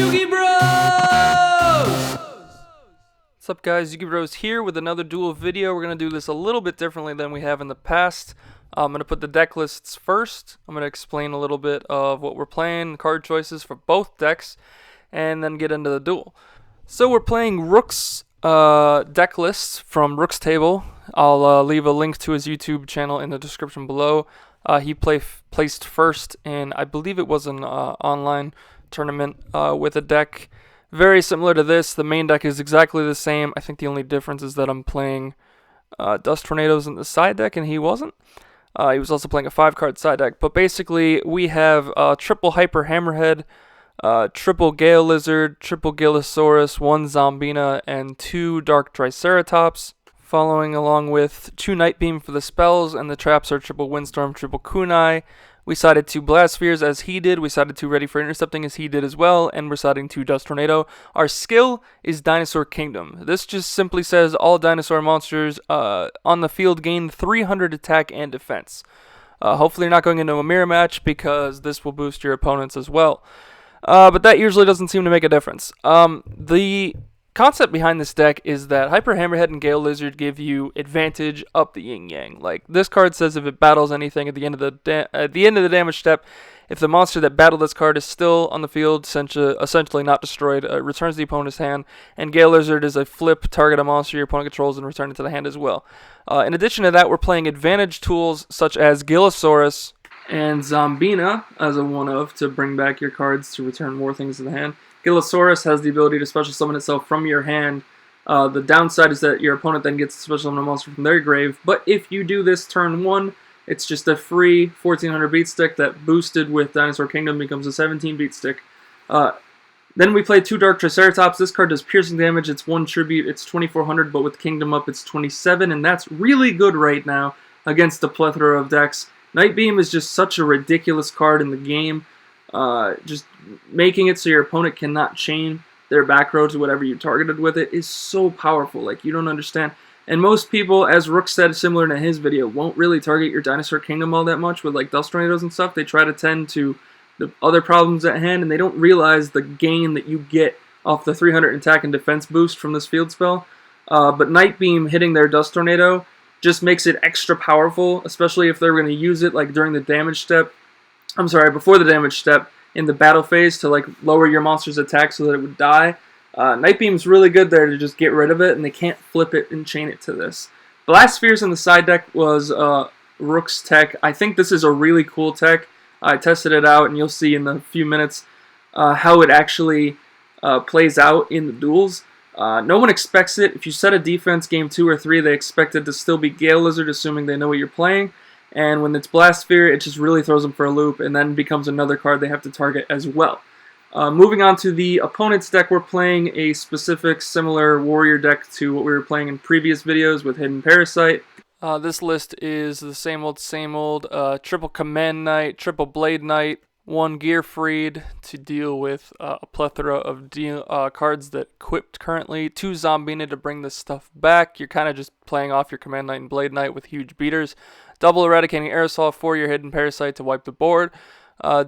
What's up, guys? Yugi Bros here with another duel video. We're going to do this a little bit differently than we have in the past. I'm going to put the deck lists first. I'm going to explain a little bit of what we're playing, card choices for both decks, and then get into the duel. So we're playing Rook's deck lists from Rook's table. I'll leave a link to his YouTube channel in the description below. He placed first in, I believe it was an online tournament with a deck very similar to this. The main deck is exactly the same. I think the only difference is that I'm playing Dust Tornadoes in the side deck, and he wasn't. He was also playing a 5-card side deck. But basically, we have triple Hyper Hammerhead, triple Gale Lizard, triple Gilosaurus, 1 Zombina, and 2 Dark Triceratops. Following along with 2 Night Beam for the spells, and the traps are triple Windstorm, triple Kunai. We sided 2 Blast Spheres as he did. We sided 2 Ready for Intercepting as he did as well. And we're siding 2 Dust Tornado. Our skill is Dinosaur Kingdom. This just simply says all dinosaur monsters on the field gain 300 attack and defense. Hopefully you're not going into a mirror match because this will boost your opponents as well. But that usually doesn't seem to make a difference. The concept behind this deck is that Hyper Hammerhead and Gale Lizard give you advantage up the yin yang. Like this card says, if it battles anything at the end of the damage step, if the monster that battled this card is still on the field, essentially not destroyed, it returns the opponent's hand. And Gale Lizard is a flip, target a monster your opponent controls and return it to the hand as well. In addition to that, we're playing advantage tools such as Gilosaurus and Zombina as a one-of to bring back your cards to return more things to the hand. Gilosaurus has the ability to special summon itself from your hand. The downside is that your opponent then gets to special summon a monster from their grave. But if you do this turn 1, it's just a free 1400 beat stick that boosted with Dinosaur Kingdom becomes a 17 beat stick. Then we play 2 Dark Triceratops. This card does piercing damage. It's 1 tribute. It's 2400, but with Kingdom up, it's 27, and that's really good right now against a plethora of decks. Night Beam is just such a ridiculous card in the game. Just making it so your opponent cannot chain their back row to whatever you targeted with it is so powerful. Like, you don't understand. And most people, as Rook said similar to his video, won't really target your Dinosaur Kingdom all that much with like Dust Tornadoes and stuff. They try to tend to the other problems at hand, and they don't realize the gain that you get off the 300 attack and defense boost from this field spell. But Night Beam hitting their Dust Tornado just makes it extra powerful, especially if they're going to use it like during the damage step. I'm sorry, before the damage step in the battle phase to like lower your monster's attack so that it would die. Night Beam's really good there to just get rid of it, and they can't flip it and chain it to this. Blast Spheres in the side deck was Rook's tech. I think this is a really cool tech. I tested it out, and you'll see in a few minutes how it actually plays out in the duels. No one expects it. If you set a defense game 2 or 3, they expect it to still be Gale Lizard, assuming they know what you're playing. And when it's Blast Sphere, it just really throws them for a loop, and then becomes another card they have to target as well. Moving on to the opponent's deck, we're playing a specific similar warrior deck to what we were playing in previous videos with Hidden Parasite. This list is the same old, triple Command Knight, triple Blade Knight, 1 Gear Freed to deal with a plethora of cards that equipped currently, 2 Zombina to bring this stuff back. You're kind of just playing off your Command Knight and Blade Knight with huge beaters. Double Eradicating Aerosol for your Hidden Parasite to wipe the board.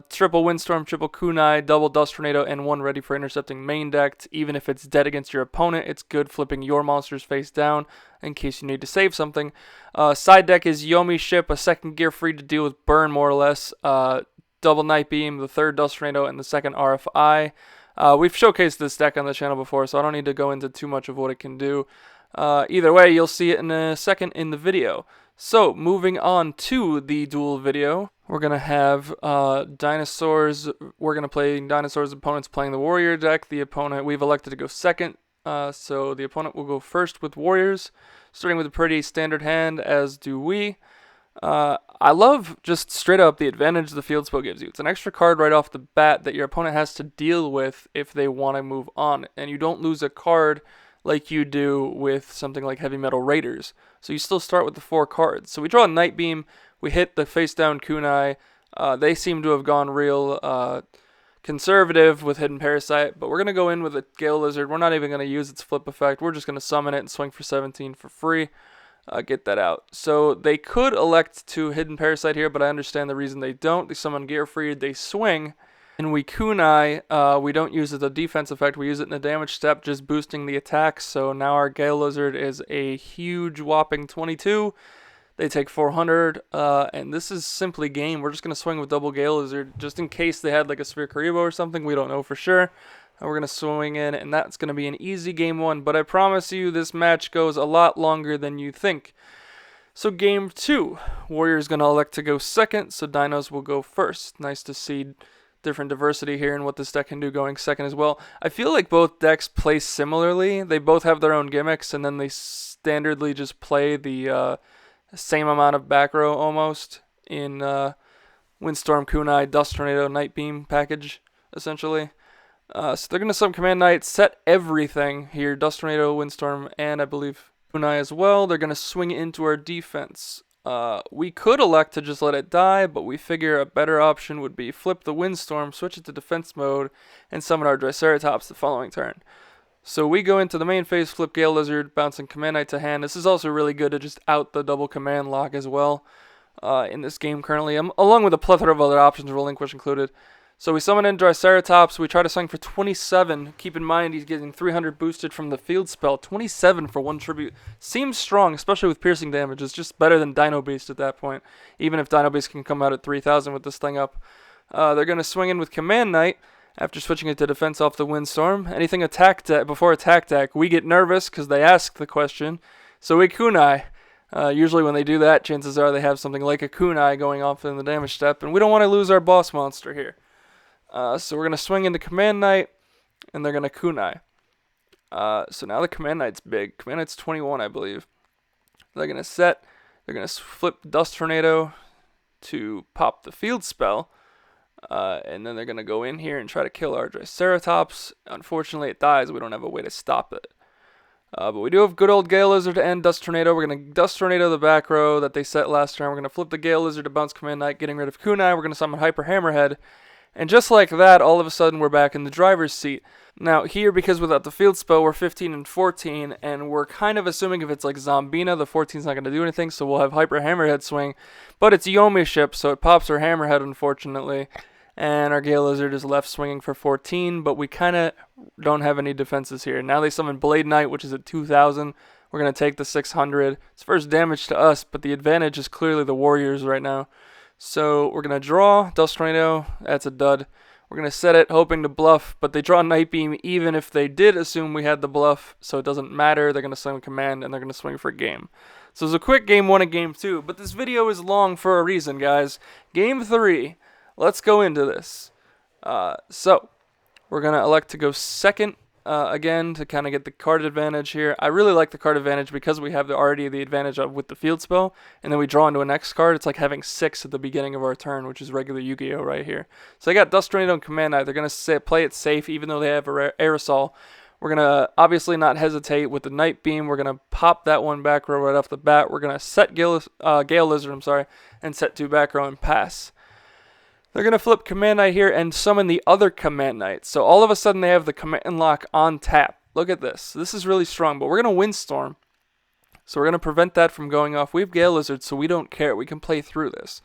Triple Windstorm, triple Kunai, double Dust Tornado, and 1 Ready for Intercepting main deck. Even if it's dead against your opponent, it's good flipping your monsters face down in case you need to save something. Side deck is Yomi Ship, a 2nd Gear Free to deal with burn more or less. Double Night Beam, the 3rd Dust Tornado, and the 2nd RFI. We've showcased this deck on the channel before, so I don't need to go into too much of what it can do. Either way, you'll see it in a second in the video. So, moving on to the duel video, we're going to have Dinosaurs. We're going to play Dinosaurs' opponents playing the Warrior deck. We've elected to go second, so the opponent will go first with Warriors, starting with a pretty standard hand, as do we. I love just straight up the advantage the field spell gives you. It's an extra card right off the bat that your opponent has to deal with if they want to move on, and you don't lose a card like you do with something like Heavy Metal Raiders. So you still start with the 4 cards. So we draw a Night Beam, we hit the face down Kunai. They seem to have gone real conservative with Hidden Parasite, but we're going to go in with a Gale Lizard. We're not even going to use its flip effect. We're just going to summon it and swing for 17 for free. Get that out. So they could elect to Hidden Parasite here, but I understand the reason they don't. They summon Gear Freed, they swing, And we kunai, we don't use it as a defense effect, we use it in a damage step, just boosting the attacks. So now our Gale Lizard is a huge whopping 22. They take 400, and this is simply game. We're just going to swing with double Gale Lizard, just in case they had like a Sphere Karibo or something. We don't know for sure. And we're going to swing in, and that's going to be an easy game 1. But I promise you, this match goes a lot longer than you think. So game 2, Warrior's going to elect to go second, so Dinos will go first. Nice to see different diversity here in what this deck can do going second as well. I feel like both decks play similarly. They both have their own gimmicks, and then they standardly just play the same amount of back row almost in Windstorm, Kunai, Dust Tornado, Night Beam package, essentially. So they're going to summon Command Knight, set everything here, Dust Tornado, Windstorm, and I believe Kunai as well. They're going to swing into our defense. We could elect to just let it die, but we figure a better option would be flip the Windstorm, switch it to defense mode, and summon our Triceratops the following turn. So we go into the main phase, flip Gale Lizard, bouncing Command Knight to hand. This is also really good to just out the double command lock as well in this game currently, along with a plethora of other options, Relinquish included. So we summon in Triceratops. We try to swing for 27. Keep in mind he's getting 300 boosted from the field spell. 27 for 1 tribute. Seems strong, especially with piercing damage. It's just better than Dino Beast at that point, even if Dino Beast can come out at 3,000 with this thing up. They're going to swing in with Command Knight after switching it to defense off the Windstorm. Anything attack deck before attack deck, we get nervous because they ask the question. So we kunai. Usually when they do that, chances are they have something like a kunai going off in the damage step, and we don't want to lose our boss monster here. So we're going to swing into Command Knight, and they're going to kunai. So now the Command Knight's big. Command Knight's 21, I believe. They're going to set. They're going to flip Dust Tornado to pop the field spell. And then they're going to go in here and try to kill our Triceratops. Unfortunately, it dies. We don't have a way to stop it. But we do have good old Gale Lizard and Dust Tornado. We're going to Dust Tornado the back row that they set last turn. We're going to flip the Gale Lizard to bounce Command Knight, getting rid of Kunai. We're going to summon Hyper Hammerhead. And just like that, all of a sudden, we're back in the driver's seat. Now, here, because without the field spell, we're 15 and 14, and we're kind of assuming if it's like Zombina, the 14's not going to do anything, so we'll have Hyper Hammerhead swing. But it's Yomi ship, so it pops our Hammerhead, unfortunately. And our Gale Lizard is left swinging for 14, but we kind of don't have any defenses here. Now they summon Blade Knight, which is at 2,000. We're going to take the 600. It's first damage to us, but the advantage is clearly the Warriors right now. So we're going to draw Dust Tornado. That's a dud. We're going to set it, hoping to bluff, but they draw Night Beam even if they did assume we had the bluff, so it doesn't matter. They're going to summon Command, and they're going to swing for game. So it's a quick game 1 and game 2, but this video is long for a reason, guys. Game 3. Let's go into this. So we're going to elect to go second again to kind of get the card advantage here. I really like the card advantage because we have already the advantage of with the field spell, and then we draw into a next card. It's like having 6 at the beginning of our turn, which is regular Yu-Gi-Oh! Right here. So I got Dust Tornado and Command Knight. They're going to play it safe even though they have Aerosol. We're going to obviously not hesitate with the Night Beam. We're going to pop that one back row right off the bat. We're going to set Gale Lizard, and set 2 back row and pass. They're going to flip Command Knight here and summon the other Command Knight. So all of a sudden they have the Command Lock on tap. Look at this. This is really strong, but we're going to Windstorm. So we're going to prevent that from going off. We have Gale Lizard, so we don't care. We can play through this.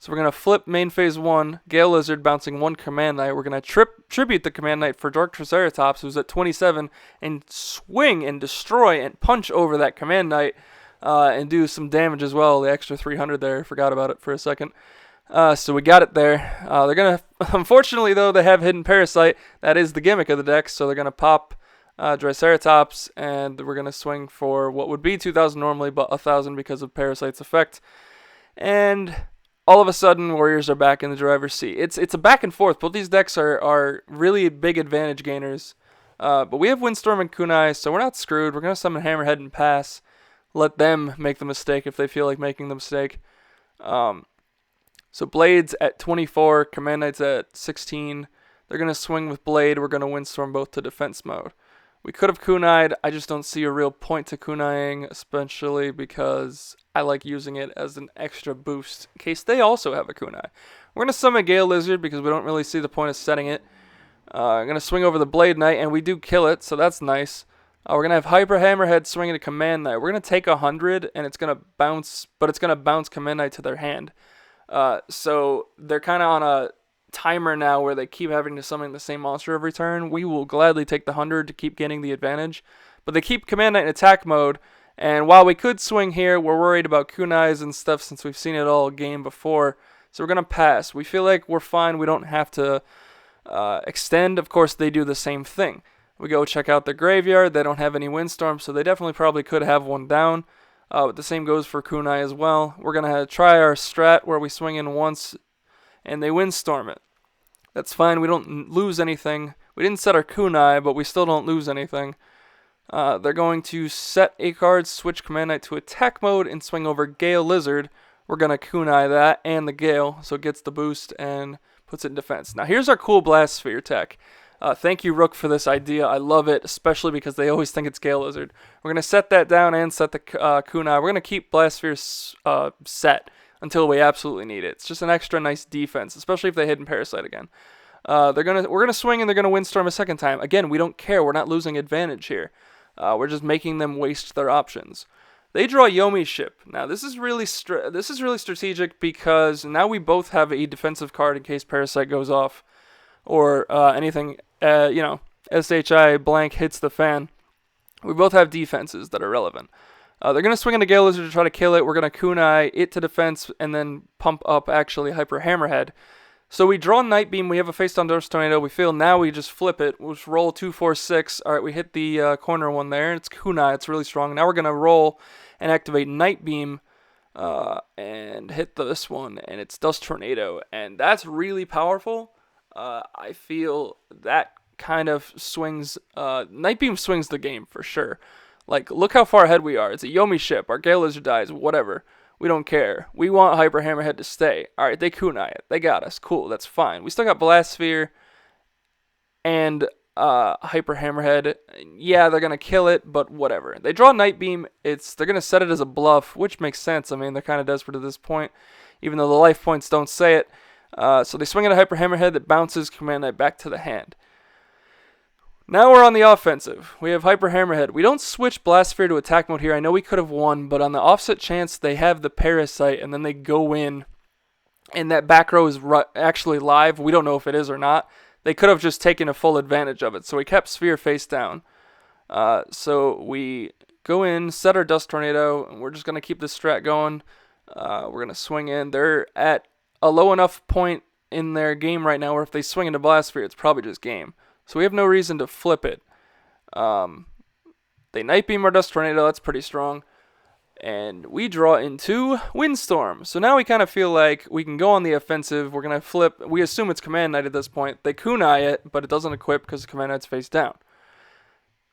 So we're going to flip main phase 1, Gale Lizard bouncing 1 Command Knight. We're going to tribute the Command Knight for Dark Triceratops, who's at 27, and swing and destroy and punch over that Command Knight and do some damage as well. The extra 300 there. Forgot about it for a second. So we got it there. They're going to, unfortunately though, they have Hidden Parasite. That is the gimmick of the deck, so they're going to pop Triceratops, and we're going to swing for what would be 2,000 normally, but 1,000 because of Parasite's effect. And all of a sudden, Warriors are back in the driver's seat. It's a back and forth. Both these decks are really big advantage gainers. But we have Windstorm and Kunai, so we're not screwed. We're going to summon Hammerhead and pass. Let them make the mistake if they feel like making the mistake. So Blade's at 24, Command Knight's at 16. They're going to swing with Blade. We're going to Windstorm both to defense mode. We could have kunai'd. I just don't see a real point to kunaiing, especially because I like using it as an extra boost in case they also have a kunai. We're going to summon Gale Lizard because we don't really see the point of setting it. I'm going to swing over the Blade Knight, and we do kill it, so that's nice. We're going to have Hyper Hammerhead swinging to Command Knight. We're going to take 100, and it's going to bounce, but it's going to bounce Command Knight to their hand. So they're kind of on a timer now where they keep having to summon the same monster every turn, we will gladly take the 100 to keep getting the advantage. But they keep Command Knight in attack mode, and while we could swing here, we're worried about kunais and stuff since we've seen it all game before. So we're going to pass. We feel like we're fine. We don't have to extend. Of course, they do the same thing. We go check out the graveyard. They don't have any windstorms, so they definitely probably could have one down. But the same goes for kunai as well. We're going to try our strat where we swing in once and they windstorm it. That's fine. We don't lose anything. We didn't set our kunai, but we still don't lose anything. They're going to set a card, switch Command Knight to attack mode, and swing over Gale Lizard. We're going to kunai that and the Gale, so it gets the boost and puts it in defense. Now here's our cool Blast Sphere tech. Thank you, Rook, for this idea. I love it, especially because they always think it's Gale Lizard. We're going to set that down and set the kunai. We're going to keep Blast Sphere set until we absolutely need it. It's just an extra nice defense, especially if they hit in Parasite again. We're gonna swing and they're gonna windstorm a second time. Again, we don't care. We're not losing advantage here. We're just making them waste their options. They draw Yomi Ship. Now this is really strategic because now we both have a defensive card in case Parasite goes off or anything. SHI blank hits the fan. We both have defenses that are relevant. They're going to swing into Gale Lizard to try to kill it. We're going to kunai it to defense and then pump up actually Hyper Hammerhead. So we draw Night Beam. We have a face down Dose Tornado. We feel now we just flip it. We'll just roll 2, 4, 6. All right, we hit the corner one there. It's kunai. It's really strong. Now we're going to roll and activate Night Beam and hit this one. And it's Dust Tornado. And that's really powerful. I feel that kind of swings. Night Beam swings the game for sure. Like, look how far ahead we are. It's a Yomi Ship. Our Gale Lizard dies. Whatever. We don't care. We want Hyper Hammerhead to stay. Alright, they kunai it. They got us. Cool. That's fine. We still got Blast Sphere and Hyper Hammerhead. Yeah, they're going to kill it, but whatever. They draw Night Beam. They're going to set it as a bluff, which makes sense. I mean, they're kind of desperate at this point, even though the life points don't say it. So they swing at a Hyper Hammerhead that bounces Command Knight back to the hand. Now we're on the offensive. We have Hyper Hammerhead. We don't switch Blast Sphere to attack mode here. I know we could have won, but on the offset chance they have the Parasite and then they go in and that back row is actually live. We don't know if it is or not. They could have just taken a full advantage of it. So we kept Sphere face down. So we go in, set our Dust Tornado, and we're just going to keep this strat going. We're going to swing in. They're at a low enough point in their game right now where if they swing into Blast Sphere, it's probably just game. So we have no reason to flip it. They Night Beam our Dust Tornado. That's pretty strong. And we draw into Windstorm. So now we kind of feel like we can go on the offensive. We're going to flip. We assume it's Command Knight at this point. They kunai it, but it doesn't equip because the Command Knight's face down.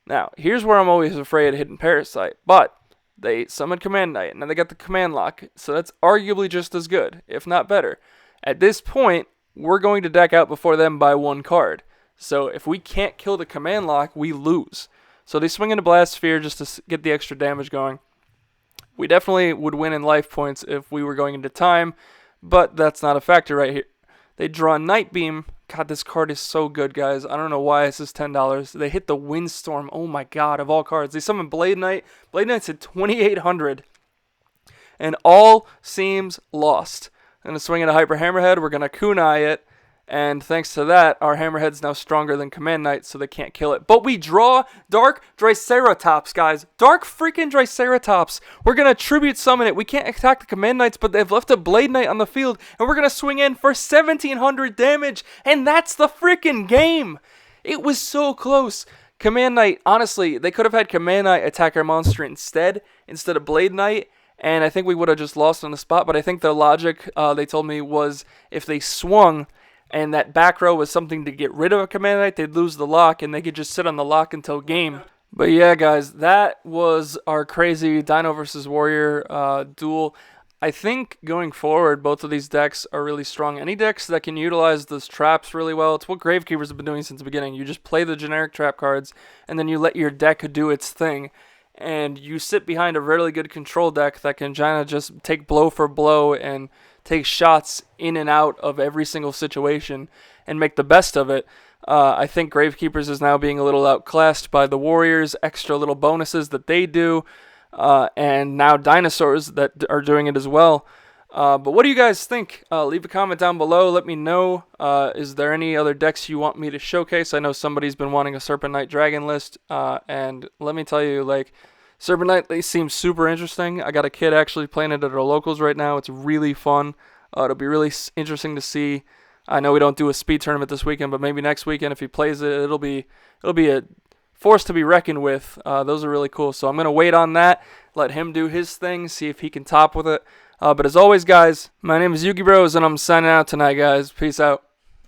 Now, here's where I'm always afraid of hitting Parasite. But they summon Command Knight. Now they got the Command Lock. So that's arguably just as good, if not better. At this point, we're going to deck out before them by 1 card. So if we can't kill the Command Lock, we lose. So they swing into Blast Sphere just to get the extra damage going. We definitely would win in life points if we were going into time, but that's not a factor right here. They draw Night Beam. God, this card is so good, guys. I don't know why this is $10. They hit the Windstorm. Oh my god, of all cards. They summon Blade Knight. Blade Knight's at 2,800. And all seems lost. I'm going to swing into Hyper Hammerhead. We're going to kunai it. And thanks to that, our Hammerhead's now stronger than Command Knight, so they can't kill it. But we draw Dark Triceratops, guys. Dark freaking Triceratops. We're going to Tribute Summon it. We can't attack the Command Knights, but they've left a Blade Knight on the field. And we're going to swing in for 1,700 damage. And that's the freaking game. It was so close. Command Knight, honestly, they could have had Command Knight attack our monster instead of Blade Knight. And I think we would have just lost on the spot. But I think the logic, they told me, was if they swung and that back row was something to get rid of a Command Knight, they'd lose the lock, and they could just sit on the lock until game. But yeah, guys, that was our crazy Dino versus Warrior duel. I think going forward, both of these decks are really strong. Any decks that can utilize those traps really well, it's what Gravekeepers have been doing since the beginning. You just play the generic trap cards, and then you let your deck do its thing. And you sit behind a really good control deck that can kind of just take blow for blow and take shots in and out of every single situation and make the best of it. I think Gravekeepers is now being a little outclassed by the Warriors, extra little bonuses that they do, and now Dinosaurs that are doing it as well. But what do you guys think? Leave a comment down below. Let me know. Is there any other decks you want me to showcase? I know somebody's been wanting a Serpent Knight Dragon list, and let me tell you, like, Serpent Knight, they seem super interesting. I got a kid actually playing it at our locals right now. It's really fun. It'll be really interesting to see. I know we don't do a speed tournament this weekend, but maybe next weekend if he plays it, it'll be a force to be reckoned with. Those are really cool. So I'm gonna wait on that. Let him do his thing. See if he can top with it. But as always, guys, my name is Yugi Bros, and I'm signing out tonight, guys. Peace out.